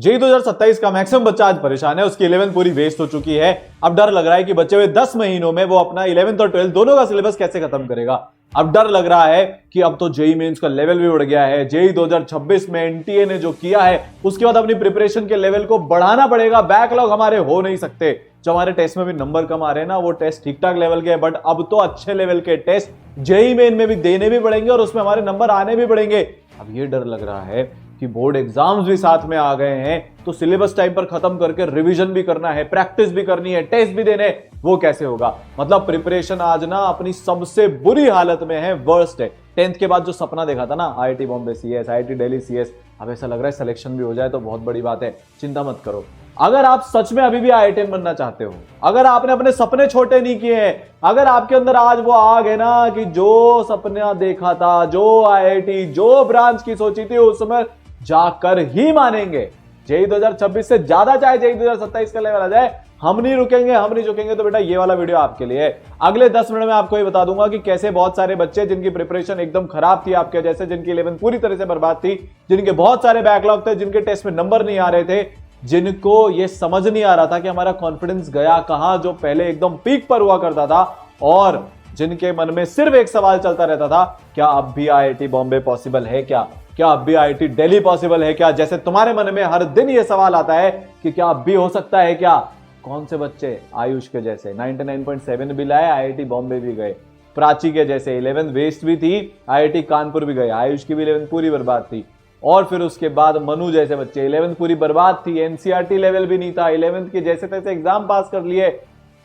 JEE 2027 का maximum बच्चा आज परेशान है। उसकी 11th पूरी वेस्ट हो चुकी है। अब डर लग रहा है कि बचे हुए 10 महीनों में वो अपना 11th और 12th दोनों का सिलेबस कैसे खत्म करेगा। अब डर लग रहा है कि अब तो जेई मेंस का लेवल भी बढ़ गया है। जेई 2026 में एनटीए ने जो किया है उसके बाद अपनी प्रिपरेशन के लेवल को बढ़ाना पड़ेगा। बैकलॉग हमारे हो नहीं सकते। जो हमारे टेस्ट में भी नंबर कम आ रहे हैं ना, वो टेस्ट ठीक ठाक लेवल के हैं, बट अब तो अच्छे लेवल के टेस्ट जेई मेन में भी देने भी पड़ेंगे और उसमें हमारे नंबर आने भी पड़ेंगे। अब ये डर लग रहा है कि बोर्ड एग्जाम्स भी साथ में आ गए हैं, तो सिलेबस टाइम पर खत्म करके रिवीजन भी करना है, प्रैक्टिस भी करनी है, टेस्ट भी देने, वो कैसे होगा। मतलब प्रिपरेशन आज ना अपनी सबसे बुरी हालत में है, वर्स्ट है। 10th के बाद जो सपना देखा था ना, IIT Bombay CS, IIT Delhi CS, अब ऐसा लग रहा है सिलेक्शन भी हो जाए तो बहुत बड़ी बात है। चिंता मत करो। अगर आप सच में अभी भी आईआईटीएन बनना चाहते हो, अगर आपने अपने सपने छोटे नहीं किए हैं, अगर आपके अंदर आज वो आग है ना कि जो सपना देखा था, जो आईआईटी, जो ब्रांच की सोची थी, उस समय जाकर ही मानेंगे। जेई 2026 से ज्यादा चाहे जेई 2027 का लेवल आ जाए, हम नहीं रुकेंगे, हम नहीं झुकेंगे। तो बेटा ये वाला वीडियो आपके लिए है। अगले 10 मिनट में आपको ये बता दूंगा कि कैसे बहुत सारे बच्चे जिनकी प्रिपरेशन एकदम खराब थी आपके जैसे, जिनकी 11th पूरी तरह से बर्बाद थी, जिनके बहुत सारे बैकलॉग थे, जिनके टेस्ट में नंबर नहीं आ रहे थे, जिनको ये समझ नहीं आ रहा था कि हमारा कॉन्फिडेंस गया कहां, जो पहले एकदम पीक पर हुआ करता था, और जिनके मन में सिर्फ एक सवाल चलता रहता था, क्या अब भी आईआईटी बॉम्बे पॉसिबल है क्या अब भी आईआईटी दिल्ली पॉसिबल है क्या। जैसे तुम्हारे मन में हर दिन ये सवाल आता है कि क्या अब भी हो सकता है क्या। कौन से बच्चे? आयुष के जैसे 99.7 भी लाए, आईआईटी बॉम्बे भी गए। प्राची के जैसे 11th वेस्ट भी थी, आईआईटी कानपुर भी गए, आयुष की भी 11th पूरी बर्बाद थी। और फिर उसके बाद मनु जैसे बच्चे, 11th पूरी बर्बाद थी, एनसीईआरटी लेवल भी नहीं था, 11th के जैसे तैसे एग्जाम पास कर लिए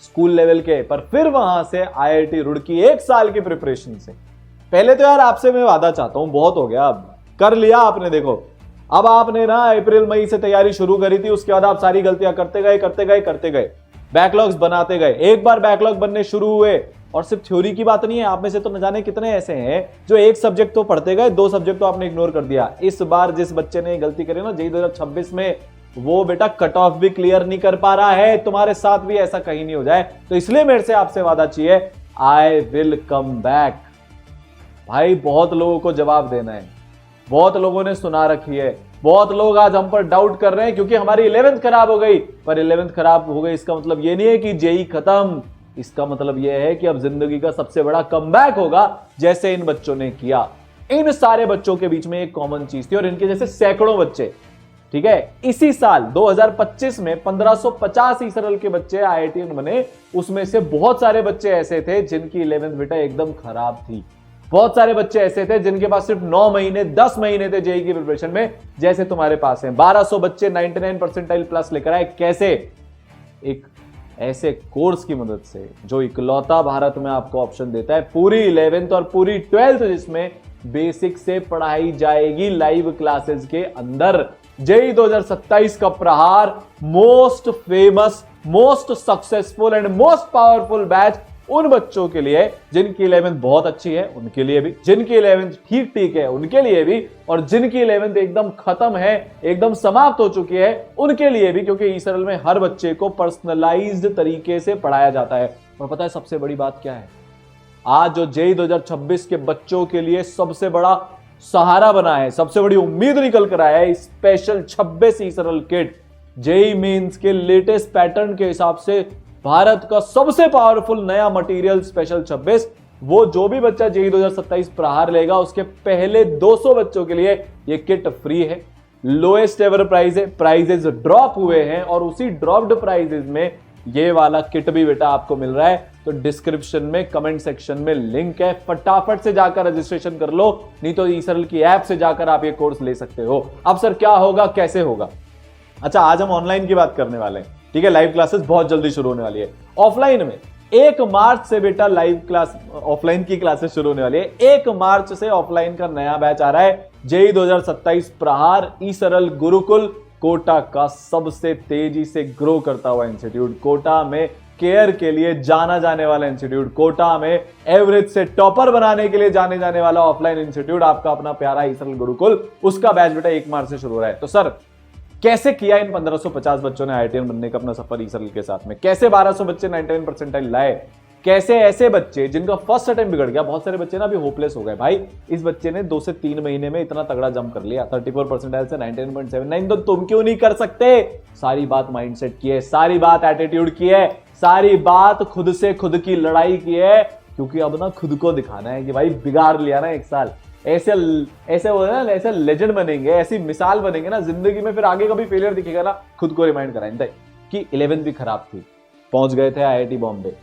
स्कूल लेवल के, पर फिर वहां से आईआईटी रुड़की 1 साल की प्रिपरेशन से। पहले तो यार आपसे मैं वादा चाहता हूं, बहुत हो गया, अब कर लिया आपने। देखो अब आपने ना अप्रैल मई से तैयारी शुरू करी थी, उसके बाद आप सारी गलतियां करते गए, बैकलॉग्स बनाते गए। एक बार बैकलॉग बनने शुरू हुए, और सिर्फ थ्योरी की बात नहीं है, आप में से तो न जाने कितने ऐसे हैं जो एक सब्जेक्ट तो पढ़ते गए, 2 सब्जेक्ट तो आपने इग्नोर कर दिया। इस बार जिस बच्चे ने गलती करी ना जेई 2026 में, वो बेटा कट ऑफ भी क्लियर नहीं कर पा रहा है। तुम्हारे साथ भी ऐसा कहीं नहीं हो जाए, तो इसलिए मेरे से आपसे वादा चाहिए, आई विल कम बैक। भाई बहुत लोगों को जवाब देना है, बहुत लोगों ने सुना रखी है, बहुत लोग आज हम पर डाउट कर रहे हैं क्योंकि हमारी 11th खराब हो गई। पर 11th खराब हो गई इसका मतलब ये नहीं है कि जेई खत्म, इसका मतलब यह है कि अब जिंदगी का सबसे बड़ा कमबैक होगा, जैसे इन बच्चों ने किया। इन सारे बच्चों के बीच में एक कॉमन चीज थी, और इनके जैसे सैकड़ों बच्चे, ठीक है, इसी साल 2025 में 1550 ई सरल के बच्चे आईआईटीएन बने। उसमें से बहुत सारे बच्चे ऐसे थे जिनकी 11th बेटा एकदम खराब थी। बहुत सारे बच्चे ऐसे थे जिनके पास सिर्फ 9 महीने 10 महीने थे जेई की प्रिपरेशन में, जैसे तुम्हारे पास हैं। 1200 बच्चे 99 परसेंटाइल प्लस लेकर आए। कैसे? एक ऐसे कोर्स की मदद से जो इकलौता भारत में आपको ऑप्शन देता है, पूरी 11th और पूरी 12th जिसमें बेसिक से पढ़ाई जाएगी लाइव क्लासेस के अंदर। जेई 2027 का प्रहार, most famous, most successful and most powerful batch उन बच्चों के लिए जिनकी 11th बहुत अच्छी है, उनके लिए भी, जिनकी 11th ठीक ठीक है उनके लिए भी, और जिनकी 11th एकदम खत्म है, एकदम समाप्त हो चुकी है, उनके लिए भी। क्योंकि ई सरल में हर बच्चे को पर्सनलाइज्ड तरीके से पढ़ाया जाता है। और पता है सबसे बड़ी बात क्या है? आज जो जेई 2026 के बच्चों के लिए सबसे बड़ा सहारा बना है, सबसे बड़ी उम्मीद निकल कर आया है, स्पेशल 26 ई सरल किट। जेई मेंस के लेटेस्ट पैटर्न के हिसाब से भारत का सबसे पावरफुल नया मटेरियल स्पेशल 26। वो जो भी बच्चा जेई 2027 प्रहार लेगा, उसके पहले 200 बच्चों के लिए ये किट फ्री है। लोएस्ट एवर प्राइस है, प्राइजेस ड्रॉप हुए हैं, और उसी ड्रॉप्ड प्राइजेस में ये वाला किट भी बेटा आपको मिल रहा है। तो डिस्क्रिप्शन में, कमेंट सेक्शन में लिंक है, फटाफट से जाकर रजिस्ट्रेशन कर लो, नहीं तो ई सरल की ऐप से जाकर आप ये कोर्स ले सकते हो। अब सर क्या होगा, कैसे होगा? अच्छा, आज हम ऑनलाइन की बात करने वाले हैं, ठीक है। लाइव क्लासेस बहुत जल्दी शुरू होने वाली है। ऑफलाइन में 1 मार्च से बेटा लाइव क्लास, ऑफलाइन की क्लासेस शुरू होने वाली है। 1 मार्च से ऑफलाइन का नया बैच आ रहा है, जेई 2027 प्रहार ई सरल गुरुकुल, कोटा का सबसे तेजी से ग्रो करता हुआ इंस्टीट्यूट, कोटा में केयर के लिए जाना जाने वाला इंस्टीट्यूट, कोटा में एवरेज से टॉपर बनाने के लिए जाने जाने वाला ऑफलाइन इंस्टीट्यूट, आपका अपना प्यारा ई सरल गुरुकुल। उसका बैच बेटा 1 मार्च से शुरू हो रहा है। तो सर कैसे किया इन 1550 बच्चों ने आईआईटीएन बनने का अपना सफर ई सरल के साथ में? कैसे 1200 बच्चे 99 परसेंटाइल लाए? कैसे ऐसे बच्चे जिनका फर्स्ट अटेम्प्ट बिगड़ गया, बहुत सारे बच्चे ना अभी होपलेस हो गए भाई, इस बच्चे ने 2 से 3 महीने में इतना तगड़ा जंप कर लिया 34 परसेंटाइल से 99.79, तो तुम क्यों नहीं कर सकते? सारी बात माइंडसेट की है, सारी बात एटीट्यूड की है, सारी बात खुद से खुद की लड़ाई की है, क्योंकि अब ना खुद को दिखाना है कि भाई बिगाड़ लिया ना एक साल, ऐसे ऐसे हो ना, ऐसे लेजेंड बनेंगे, ऐसी मिसाल बनेंगे ना जिंदगी में, फिर आगे कभी फेलियर दिखेगा ना खुद को रिमाइंड कराएंगे कि 11th भी खराब थी, पहुंच गए थे IIT बॉम्बे,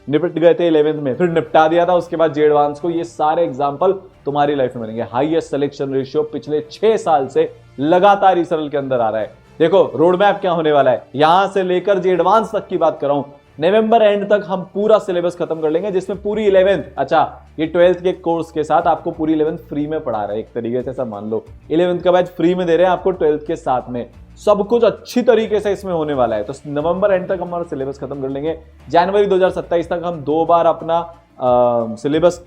निपट गए थे 11th में, फिर निपटा दिया था उसके बाद जे एडवांस को। ये सारे एग्जांपल तुम्हारी लाइफ में बनेंगे। हाईएस्ट सिलेक्शन रेशियो पिछले 6 साल से लगातार ईसरल के अंदर आ रहा है। देखो रोड मैप क्या होने वाला है, यहां से लेकर जे एडवांस तक की बात कर रहा हूं, नवंबर एंड तक हम पूरा सिलेबस खत्म कर लेंगे, जिसमें पूरी 11th, अच्छा ये 12th के कोर्स के साथ आपको पूरी 11th फ्री में पढ़ा रहे हैं, एक तरीके से सब मान लो 11th का बैच फ्री में दे रहे हैं आपको 12th के साथ में, सब कुछ अच्छी तरीके से इसमें होने वाला है। तो नवंबर एंड तक हमारा सिलेबस खत्म कर लेंगे, जनवरी 2027 तक हम 2 बार अपना सिलेबस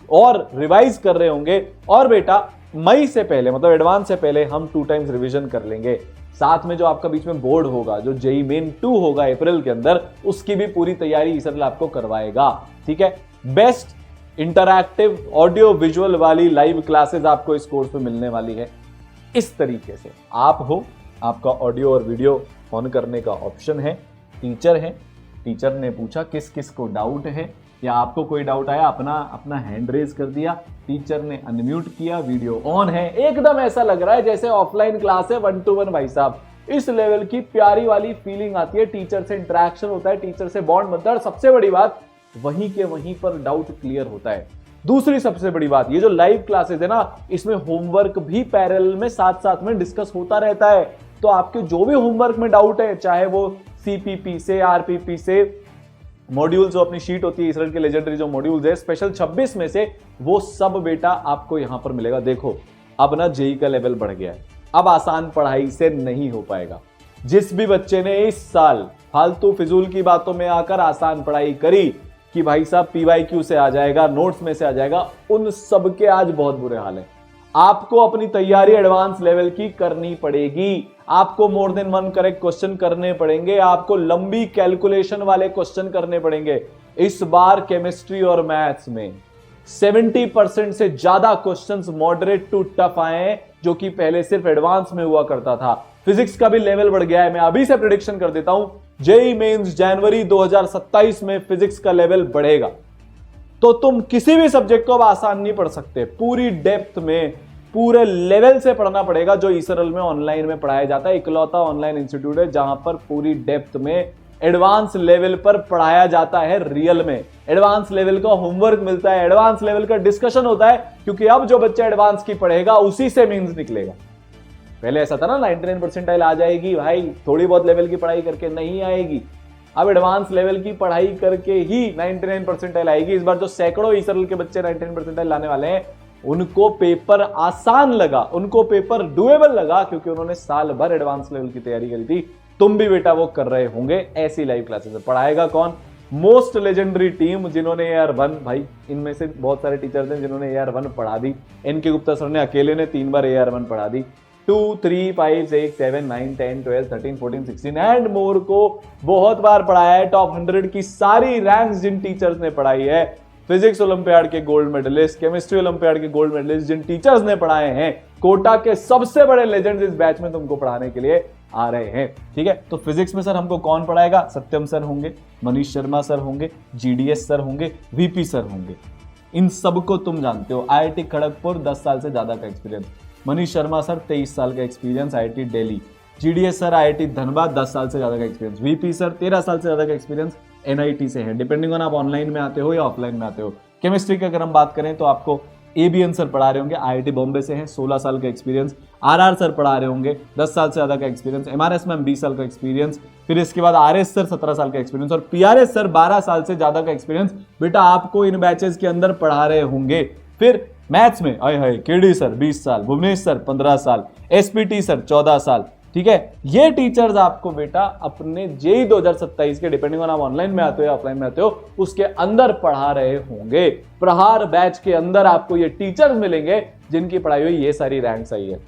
और रिवाइज कर रहे होंगे, और बेटा मई से पहले मतलब एडवांस से पहले हम 2 टाइम्स रिवीजन कर लेंगे। साथ में जो आपका बीच में बोर्ड होगा, जो जेई मेन 2 होगा अप्रैल के अंदर, उसकी भी पूरी तैयारी ईसरल आपको करवाएगा। ठीक है, बेस्ट इंटरैक्टिव ऑडियो विजुअल वाली लाइव क्लासेस आपको इस कोर्स में मिलने वाली है। इस तरीके से आप हो, आपका ऑडियो और वीडियो ऑन करने का ऑप्शन है, टीचर है, टीचर ने पूछा किस किस को डाउट है, या आपको कोई डाउट आया, अपना हैंड रेज कर दिया, टीचर ने अनम्यूट किया, वीडियो ऑन है, एकदम ऐसा लग रहा है जैसे ऑफलाइन क्लास है 1 to 1 भाई साहब। इस लेवल की प्यारी वाली फीलिंग आती है, टीचर से इंटरेक्शन होता है, टीचर से बॉन्ड बनता है, और सबसे बड़ी बात वहीं के वहीं पर डाउट क्लियर होता है। दूसरी सबसे बड़ी बात, ये जो लाइव क्लासेस है ना, इसमें होमवर्क भी पैरेलल में साथ साथ में डिस्कस होता रहता है। तो आपके जो भी होमवर्क में डाउट है, चाहे वो CPP से, RPP से, मॉड्यूल्स जो अपनी शीट होती है ईसरल के लेजेंडरी जो मॉड्यूल्स है स्पेशल 26 में से, वो सब बेटा आपको यहां पर मिलेगा। देखो अब ना जेई का लेवल बढ़ गया है, अब आसान पढ़ाई से नहीं हो पाएगा। जिस भी बच्चे ने इस साल फालतू फिजूल की बातों में आकर आसान पढ़ाई करी कि भाई साहब PYQ से आ जाएगा, नोट्स में से आ जाएगा, उन सब के आज बहुत बुरे हाल है। आपको अपनी तैयारी एडवांस लेवल की करनी पड़ेगी, आपको मोर देन 1 करेक्ट क्वेश्चन करने पड़ेंगे, आपको लंबी कैलकुलेशन वाले क्वेश्चन करने पड़ेंगे। इस बार केमिस्ट्री और मैथ्स में 70% से ज्यादा क्वेश्चंस मॉडरेट टू टफ आए हैं, जो कि पहले सिर्फ एडवांस में हुआ करता था। फिजिक्स का भी लेवल बढ़ गया है, मैं अभी से प्रेडिक्शन कर देता हूं, जेई मेंस जनवरी 2027 में फिजिक्स का लेवल बढ़ेगा। तो तुम किसी भी सब्जेक्ट को अब आसान नहीं पढ़ सकते, पूरी डेप्थ में पूरे लेवल से पढ़ना पड़ेगा, जो ईसरल में ऑनलाइन में पढ़ाया जाता है। इकलौता ऑनलाइन इंस्टीट्यूट है जहां पर पूरी डेप्थ में एडवांस लेवल पर पढ़ाया जाता है, रियल में एडवांस लेवल का होमवर्क मिलता है, एडवांस लेवल का डिस्कशन होता है, क्योंकि अब जो बच्चा एडवांस की पढ़ेगा उसी से मींस निकलेगा। पहले ऐसा था ना 99 परसेंटाइल आ जाएगी भाई, थोड़ी बहुत लेवल की पढ़ाई करके नहीं आएगी, अब एडवांस लेवल की पढ़ाई करके ही 99 परसेंटाइल आएगी। इस बार जो सैकड़ों ईसरल के बच्चे 99 परसेंटाइल लाने वाले हैं, उनको पेपर आसान लगा, उनको पेपर डुएबल लगा, क्योंकि उन्होंने साल भर एडवांस लेवल की तैयारी करी थी। तुम भी बेटा वो कर रहे होंगे। ऐसी लाइव क्लासेस में पढ़ाएगा कौन? मोस्ट लेजेंडरी टीम, जिन्होंने AR1, भाई इनमें से बहुत सारे टीचर्स हैं जिन्होंने AR1 पढ़ा दी। NK गुप्ता सर ने अकेले ने 3 बार AR1 पढ़ा दी। 2, 3, 5, 6, 7, 9, 10, 12, 13, 14, 16 एंड मोर को बहुत बार पढ़ाया है। टॉप 100 की सारी रैंक्स जिन टीचर्स ने पढ़ाई है, फिजिक्स ओलंपियाड के गोल्ड मेडलिस्ट, केमिस्ट्री ओलंपियाड के गोल्ड मेडलिस्ट जिन टीचर्स ने पढ़ाए हैं, कोटा के सबसे बड़े लेजेंड्स इस बैच में तुमको पढ़ाने के लिए आ रहे हैं। ठीक है, तो फिजिक्स में सर हमको कौन पढ़ाएगा? सत्यम सर होंगे, मनीष शर्मा सर होंगे, GDS सर होंगे, VP सर होंगे। इन सबको तुम जानते हो। IIT खड़गपुर 10 साल से ज्यादा का एक्सपीरियंस, मनीष शर्मा सर 23 साल का experience IIT Delhi, GDS sir IIT Dhanbad 10 साल से ज्यादा का एक्सपीरियंस, VP सर 13 साल से ज्यादा का एक्सपीरियंस NIT से है, डिपेंडिंग ऑन आप ऑनलाइन में आते हो या ऑफलाइन में आते हो। केमिस्ट्री की अगर हम बात करें तो आपको ABN सर पढ़ा रहे होंगे, IIT बॉम्बे से हैं, 16 साल का एक्सपीरियंस। RR सर पढ़ा रहे होंगे, 10 साल से ज्यादा का एक्सपीरियंस। MRS में 20 साल का एक्सपीरियंस। फिर इसके बाद RS सर 17 साल का एक्सपीरियंस और PRS सर 12 साल से ज्यादा का एक्सपीरियंस बेटा आपको इन बैचेस के अंदर पढ़ा रहे होंगे। फिर मैथ्स में KD सर 20 साल, भुवनेश सर 15 साल, SPT सर 14 साल। ठीक है, ये टीचर्स आपको बेटा अपने जेई 2027 के, डिपेंडिंग ऑन आप ऑनलाइन में आते हो या ऑफलाइन में आते हो, उसके अंदर पढ़ा रहे होंगे। प्रहार बैच के अंदर आपको ये टीचर्स मिलेंगे जिनकी पढ़ाई हुई ये सारी रैंक्स आई है।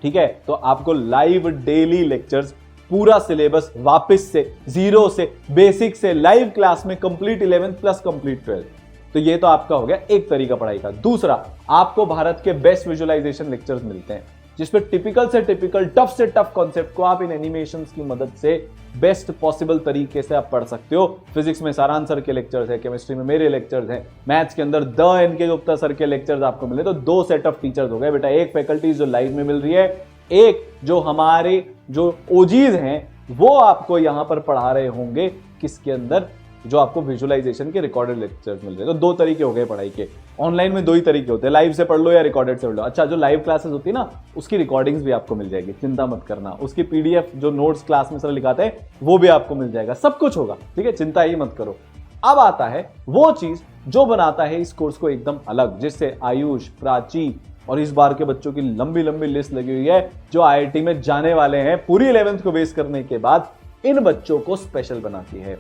ठीक है, तो आपको लाइव डेली लेक्चर्स पूरा सिलेबस वापस से जीरो से बेसिक से लाइव क्लास में complete 11th plus complete 12th। तो ये तो आपका हो गया एक तरीका पढ़ाई का। दूसरा, आपको भारत के बेस्ट विजुअलाइजेशन लेक्चर्स मिलते हैं जिसपे टिपिकल से टिपिकल टफ से टफ कॉन्सेप्ट को आप इन एनिमेशंस की मदद से बेस्ट पॉसिबल तरीके से आप पढ़ सकते हो। फिजिक्स में सारांश सर के लेक्चर्स है, केमिस्ट्री में मेरे लेक्चर्स हैं, मैथ्स के अंदर द एन के गुप्ता सर के लेक्चर्स आपको मिले। तो दो सेट ऑफ टीचर्स हो गए बेटा, एक फैकल्टी जो लाइव में मिल रही है, एक जो हमारे जो ओजीज हैं वो आपको यहां पर पढ़ा रहे होंगे किसके अंदर, जो आपको विजुअलाइजेशन के रिकॉर्डेड लेक्चर्स मिल रहे हैं। तो दो तरीके हो गए पढ़ाई के। ऑनलाइन में दो ही तरीके होते हैं, लाइव से पढ़ लो या रिकॉर्डेड से पढ़ लो। अच्छा, जो लाइव क्लासेस होती है ना उसकी रिकॉर्डिंग्स भी आपको मिल जाएगी, चिंता मत करना। उसकी पीडीएफ जो नोट्स क्लास में सर लिखाते हैं वो भी आपको मिल जाएगा, सब कुछ होगा, ठीक है, चिंता ही मत करो। अब आता है वो चीज जो बनाता है इस कोर्स को एकदम अलग, जिससे आयुष, प्राची और इस बार के बच्चों की लंबी लंबी लिस्ट लगी हुई है जो आईआईटी में जाने वाले हैं। पूरी 11th को बेस करने के बाद इन बच्चों को स्पेशल बनाती है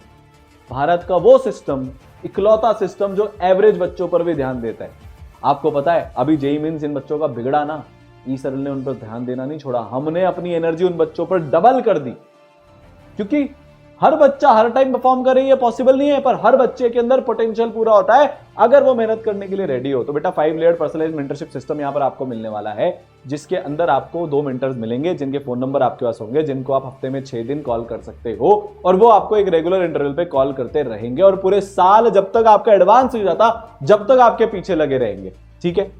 भारत का वो सिस्टम, इकलौता सिस्टम जो एवरेज बच्चों पर भी ध्यान देता है। आपको पता है अभी जेईई मेंस इन बच्चों का बिगड़ा ना, ईसरल ने उन पर ध्यान देना नहीं छोड़ा। हमने अपनी एनर्जी उन बच्चों पर डबल कर दी, क्योंकि हर बच्चा हर टाइम परफॉर्म करे ये पॉसिबल नहीं है, पर हर बच्चे के अंदर पोटेंशियल पूरा होता है अगर वो मेहनत करने के लिए रेडी हो। तो बेटा 5 लेयर्ड पर्सनलाइज्ड मेंटरशिप सिस्टम यहां पर आपको मिलने वाला है, जिसके अंदर आपको 2 मेंटर्स मिलेंगे जिनके फोन नंबर आपके पास होंगे, जिनको आप हफ्ते में 6 दिन कॉल कर सकते हो और वो आपको एक रेगुलर इंटरवल पे कॉल करते रहेंगे और पूरे साल जब तक आपका एडवांस हो जाता जब तक आपके पीछे लगे रहेंगे, ठीक है।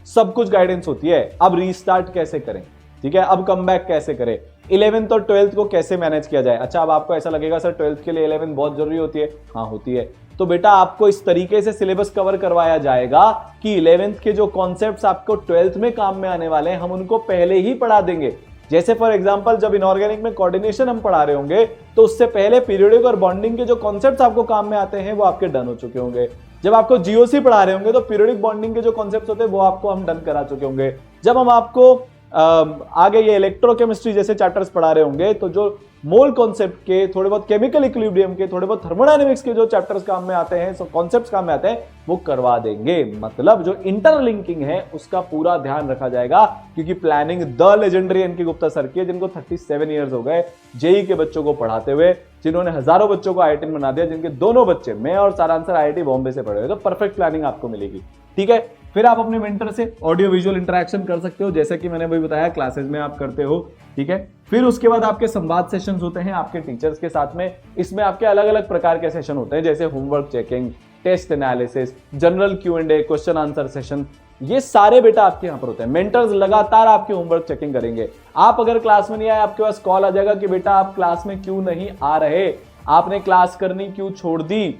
सब कुछ गाइडेंस होती है। अब रीस्टार्ट कैसे करें, ठीक है, अब कम बैक कैसे करें, 11th और 12th को कैसे मैनेज किया जाए। अच्छा, अब आपको ऐसा लगेगा सर 12th के लिए 11th बहुत जरूरी होती है, हाँ होती है। तो बेटा आपको इस तरीके से सिलेबस कवर करवाया जाएगा कि 11th के जो कॉन्सेप्ट्स आपको 12th में काम में आने वाले हैं हम उनको पहले ही पढ़ा देंगे। जैसे फॉर एग्जांपल जब इनऑर्गेनिक में कोऑर्डिनेशन हम पढ़ा रहे होंगे तो उससे पहले पीरियोडिक और बॉन्डिंग के जो कॉन्सेप्ट्स आपको काम में आते हैं वो आपके डन हो चुके होंगे। जब आपको जीओसी पढ़ा रहे होंगे तो पीरियोडिक बॉन्डिंग के जो कॉन्सेप्ट्स होते हैं वो आपको हम डन करा चुके होंगे। जब हम आपको आगे ये इलेक्ट्रोकेमिस्ट्री जैसे चैप्टर्स पढ़ा रहे होंगे तो जो मोल कॉन्सेप्ट के, थोड़े बहुत केमिकल इक्विलिब्रियम के, थोड़े बहुत थर्मोडायनेमिक्स के जो चैप्टर्स काम में आते हैं, कॉन्सेप्ट्स काम में आते हैं, वो करवा देंगे। मतलब जो इंटरलिंकिंग है उसका पूरा ध्यान रखा जाएगा, क्योंकि planning the legendary NK Gupta sir की है, जिनको 37 ईयर्स हो गए जेईई के बच्चों को पढ़ाते हुए, जिन्होंने हजारों बच्चों को आईआईटी में बना दिया, जिनके दोनों बच्चे, मैं और सारांश सर, आईआईटी बॉम्बे से पढ़े हुए। तो परफेक्ट प्लानिंग आपको मिलेगी, ठीक है। फिर आप अपने मेंटर से ऑडियो विजुअल इंटरेक्शन कर सकते हो, जैसे कि मैंने वही बताया क्लासेस में आप करते हो, ठीक है। फिर उसके बाद आपके संवाद सेशंस होते हैं आपके टीचर्स के साथ में। इसमें आपके अलग अलग प्रकार के सेशन होते हैं, जैसे homework checking, test analysis, general Q&A, question answer session, ये सारे बेटा आपके यहाँ पर होते हैं। मेंटर्स लगातार आपकी होमवर्क चेकिंग करेंगे। आप अगर क्लास में नहीं आए आपके पास कॉल आ जाएगा कि बेटा आप क्लास में क्यों नहीं आ रहे, आपने क्लास करनी क्यों छोड़ दी।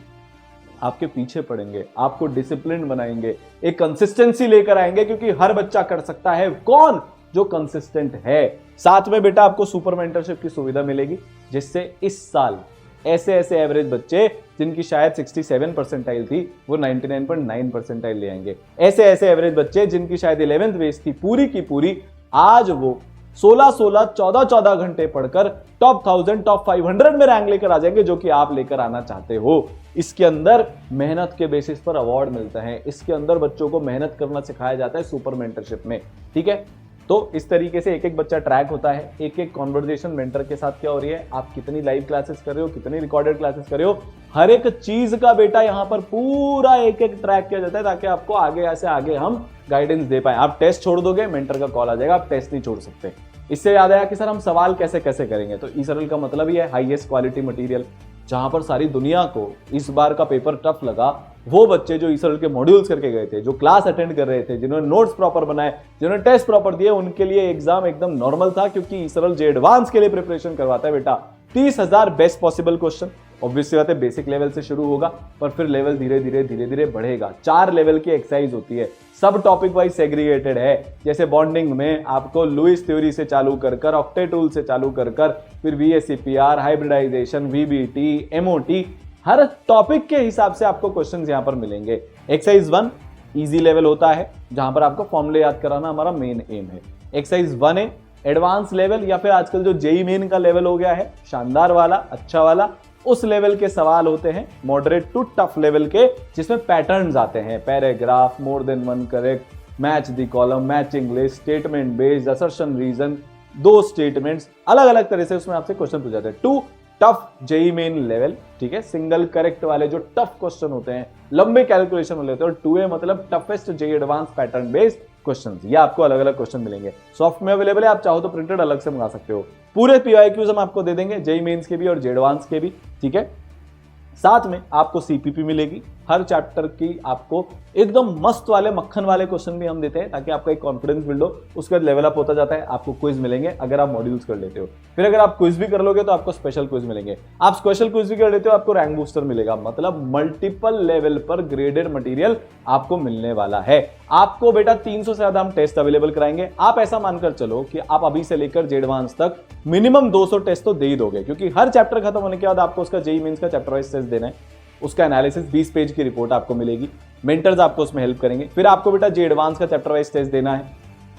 आपके पीछे पड़ेंगे, आपको डिसिप्लिन बनाएंगे, एक कंसिस्टेंसी लेकर आएंगे, क्योंकि हर बच्चा कर सकता है, कौन, जो कंसिस्टेंट है। साथ में बेटा आपको सुपर मेंटरशिप की सुविधा मिलेगी, जिससे इस साल ऐसे ऐसे एवरेज बच्चे जिनकी शायद 67 परसेंटाइल थी वो 99.9 परसेंटाइल ले आएंगे। ऐसे ऐसे एवरेज बच्चे जिनकी शायद 11th बेस थी पूरी की पूरी, आज वो 16-16, 14-14 घंटे पढ़कर टॉप 1000, टॉप 500 में रैंक लेकर आ जाएंगे, जो कि आप लेकर आना चाहते हो। इसके अंदर मेहनत के बेसिस पर अवार्ड मिलता है, इसके अंदर बच्चों को मेहनत करना सिखाया जाता है सुपर मेंटरशिप में, ठीक है। तो इस तरीके से एक एक बच्चा ट्रैक होता है, एक एक कॉन्वर्जेशन मेंटर के साथ क्या हो रही है, आप कितनी लाइव क्लासेस कर रहे हो, कितनी रिकॉर्डेड क्लासेस कर रहे हो, हर एक चीज का बेटा यहाँ पर पूरा एक एक ट्रैक किया जाता है, ताकि आपको आगे से आगे हम गाइडेंस दे पाए। आप टेस्ट छोड़ दोगे, मेंटर का कॉल आ जाएगा, आप टेस्ट नहीं छोड़ सकते। इससे याद आया कि सर हम सवाल कैसे कैसे करेंगे, तो ईसरल का मतलब ही है हाईएस्ट क्वालिटी मटेरियल। जहां पर सारी दुनिया को इस बार का पेपर टफ लगा, वो बच्चे जो ईसरल के मॉड्यूल्स करके गए थे, जो क्लास अटेंड कर रहे थे, जिन्होंने नोट्स प्रॉपर बनाए, जिन्होंने टेस्ट प्रॉपर दिए, उनके लिए एग्जाम एकदम नॉर्मल था, क्योंकि ईसरल जे एडवांस के लिए प्रिपरेशन करवाता है बेटा। 30,000 बेस्ट पॉसिबल क्वेश्चन, ऑब्वियसली बात है बेसिक लेवल से शुरू होगा, पर फिर लेवल धीरे धीरे बढ़ेगा। 4 लेवल की एक्सरसाइज होती है, सब टॉपिक वाइज सेग्रीगेटेड है। जैसे बॉन्डिंग में आपको लुइस थ्योरी से चालू कर ऑक्टेट रूल से चालू कर फिर VSEPR, हाइब्रिडाइजेशन, VBT, MOT, हर टॉपिक के हिसाब से आपको क्वेश्चंस यहां पर मिलेंगे। एक्सरसाइज 1 इजी लेवल होता है, जहां पर आपको फॉर्मूले याद कराना हमारा मेन एम है। एक्सरसाइज 1A एडवांस लेवल, या फिर आजकल जो जेईई मेन का लेवल हो गया है, शानदार वाला, अच्छा वाला, उस लेवल के सवाल होते हैं। मॉडरेट टू टफ लेवल के, जिसमें पैटर्न्स आते हैं, paragraph, more than one correct, match the column, matching list, statement based, assertion reason, दो स्टेटमेंट्स, अलग अलग तरह से उसमें आपसे क्वेश्चन पूछे जाते हैं। 2 टफ जेई मेन लेवल, ठीक है, सिंगल करेक्ट वाले जो टफ क्वेश्चन होते हैं, लंबे कैलकुलेशन वाले होते हैं। और 2A मतलब toughest JEE advance pattern based question. ये आपको अलग अलग क्वेश्चन मिलेंगे, सॉफ्ट में अवेलेबल है, आप चाहो तो प्रिंटेड अलग से मंगा सकते हो। पूरे PYQs हम आपको दे देंगे, जेई मेंस के भी और जेई एडवांस के भी, ठीक है। साथ में आपको CPP मिलेगी, हर चैप्टर की आपको एकदम मस्त वाले मक्खन वाले क्वेश्चन भी हम देते हैं ताकि आपका एक कॉन्फिडेंस बिल्ड हो। उसके बाद लेवल अप होता जाता है, आपको क्विज मिलेंगे अगर आप मॉड्यूल्स कर लेते हो। फिर अगर आप क्विज भी कर लोगे तो आपको स्पेशल क्विज मिलेंगे। आप स्पेशल क्विज भी कर लेते हो, आपको रैंक बूस्टर मिलेगा। मतलब मल्टीपल लेवल पर ग्रेडेड मटेरियल आपको मिलने वाला है। आपको बेटा 300 से ज्यादा हम टेस्ट अवेलेबल कराएंगे। आप ऐसा मानकर चलो कि आप अभी से लेकर जेई एडवांस तक मिनिमम 200 टेस्ट तो दे ही दोगे, क्योंकि हर चैप्टर खत्म होने के बाद आपको उसका जेई मेंस का चैप्टर वाइज टेस्ट देना है। उसका एनालिसिस 20 पेज की रिपोर्ट आपको मिलेगी, मेंटर्स आपको उसमें हेल्प करेंगे। फिर आपको बेटा जेई एडवांस का चैप्टर वाइज टेस्ट देना है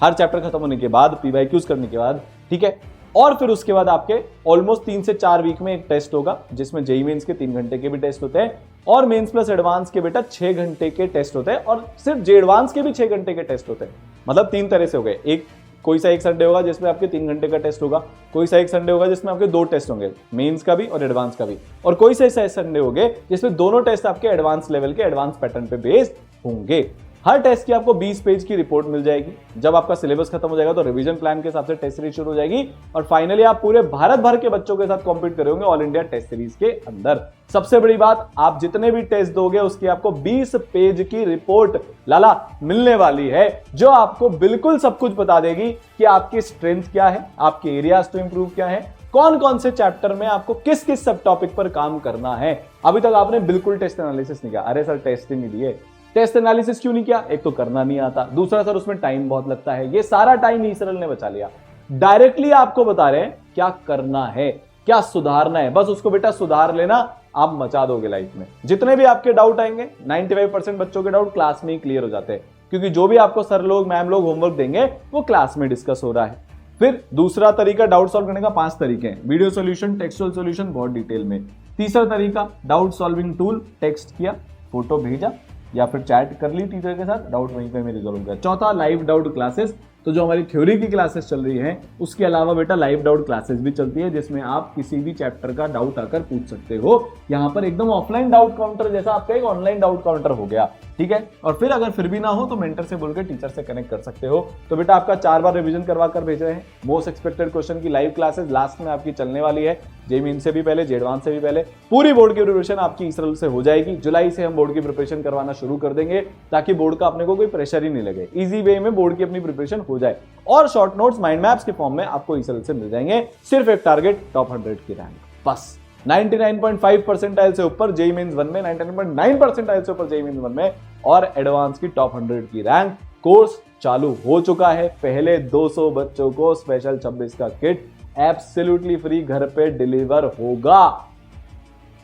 हर चैप्टर खत्म होने के बाद, PYQs करने के बाद, ठीक है। और फिर उसके बाद आपके ऑलमोस्ट 3 से 4 वीक में एक टेस्ट होगा जिसमें जेई मेंस के 3 घंटे के भी टेस्ट होते हैं और मेंस प्लस एडवांस के बेटा 6 घंटे के टेस्ट होते हैं और सिर्फ जेई एडवांस के भी 6 घंटे के टेस्ट होते हैं। मतलब 3 तरह से हो गए। एक कोई सा एक संडे होगा जिसमें आपके 3 घंटे का टेस्ट होगा, कोई सा एक संडे होगा जिसमें आपके 2 टेस्ट होंगे, मेंस का भी और एडवांस का भी, और कोई सा ऐसा संडे होंगे जिसमें दोनों टेस्ट आपके एडवांस लेवल के एडवांस पैटर्न पे बेस्ड होंगे। हर टेस्ट की आपको 20 पेज की रिपोर्ट मिल जाएगी। जब आपका सिलेबस खत्म हो जाएगा तो रिवीजन प्लान के हिसाब से टेस्ट सीरीज शुरू हो जाएगी और फाइनली आप पूरे भारत भर के बच्चों के साथ कॉम्पीट करेंगे ऑल इंडिया टेस्ट सीरीज के अंदर। सबसे बड़ी बात, आप जितने भी टेस्ट दोगे उसकी आपको 20 पेज की रिपोर्ट लाला मिलने वाली है, जो आपको बिल्कुल सब कुछ बता देगी कि आपकी स्ट्रेंथ क्या है, आपके एरियाज टू इंप्रूव क्या है, कौन कौन से चैप्टर में आपको किस किस सब टॉपिक पर काम करना है। अभी तक आपने बिल्कुल टेस्ट एनालिसिस नहीं किया। अरे सर टेस्ट ही नहीं दिए, टेस्ट एनालिसिस क्यों नहीं किया? एक तो करना नहीं आता, दूसरा सर उसमें टाइम बहुत लगता है। ये सारा टाइम ईसरल ने बचा लिया। डायरेक्टली आपको बता रहे हैं क्या करना है, क्या सुधारना है, बस उसको बेटा सुधार लेना, आप मचा दोगे लाइफ में। जितने भी आपके डाउट आएंगे 95% बच्चों के डाउट क्लास में ही क्लियर हो जाते हैं, क्योंकि जो भी आपको सर लोग मैम लोग होमवर्क देंगे वो क्लास में डिस्कस हो रहा है। फिर दूसरा तरीका डाउट सॉल्व करने का 5 तरीके हैं, वीडियो सॉल्यूशन, टेक्सचुअल सॉल्यूशन बहुत डिटेल में। तीसरा तरीका डाउट सॉल्विंग टूल, टेक्स्ट किया, फोटो भेजा या फिर चैट कर ली टीचर के साथ, डाउट वहीं पे में रिजॉल्व किया। चौथा लाइव डाउट क्लासेस, तो जो हमारी थ्योरी की क्लासेस चल रही हैं उसके अलावा बेटा लाइव डाउट क्लासेस भी चलती है जिसमें आप किसी भी चैप्टर का डाउट आकर पूछ सकते हो। यहाँ पर एकदम ऑफलाइन डाउट काउंटर जैसा आपका एक ऑनलाइन डाउट काउंटर हो गया, ठीक है। और फिर अगर फिर भी ना हो तो मेंटर से बोल के टीचर से कनेक्ट कर सकते हो। तो बेटा आपका 4 बार रिवीजन करवा कर भेज रहे हैं। मोस्ट एक्सपेक्टेड क्वेश्चन की लाइव क्लासेस लास्ट में आपकी चलने वाली है, जेई मेन से भी पहले, जेई एडवांस से भी पहले। पूरी बोर्ड की प्रिपरेशन आपकी ईसरल से हो जाएगी। जुलाई से हम बोर्ड की प्रिपरेशन करवाना शुरू कर देंगे ताकि बोर्ड का अपने को कोई प्रेशर ही नहीं लगे, इजी वे में बोर्ड की अपनी प्रिपरेशन हो जाए। और शॉर्ट नोट्स माइंड मैप्स के फॉर्म में आपको ईसरल से मिल जाएंगे। सिर्फ एक टारगेट, टॉप 100 की रैंक, बस। 99.5 परसेंटाइल से ऊपर जेई मेंस 1 में, 99.9 परसेंटाइल से ऊपर जेई मेंस 1 में और एडवांस की टॉप 100 की रैंक। कोर्स चालू हो चुका है। पहले 200 बच्चों को स्पेशल 26 का किट एब्सोल्युटली फ्री घर पे डिलीवर होगा।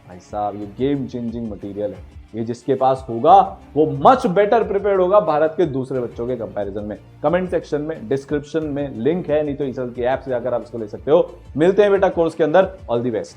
भाई साहब ये गेम चेंजिंग मटेरियल है। ये जिसके पास होगा वो मच बेटर प्रिपेयर्ड होगा भारत के दूसरे बच्चों के कंपैरिजन में। कमेंट सेक्शन में, डिस्क्रिप्शन में लिंक है, नहीं तो ईसरल की ऐप से जाकर आप इसको ले सकते हो। मिलते हैं बेटा कोर्स के अंदर। All the best.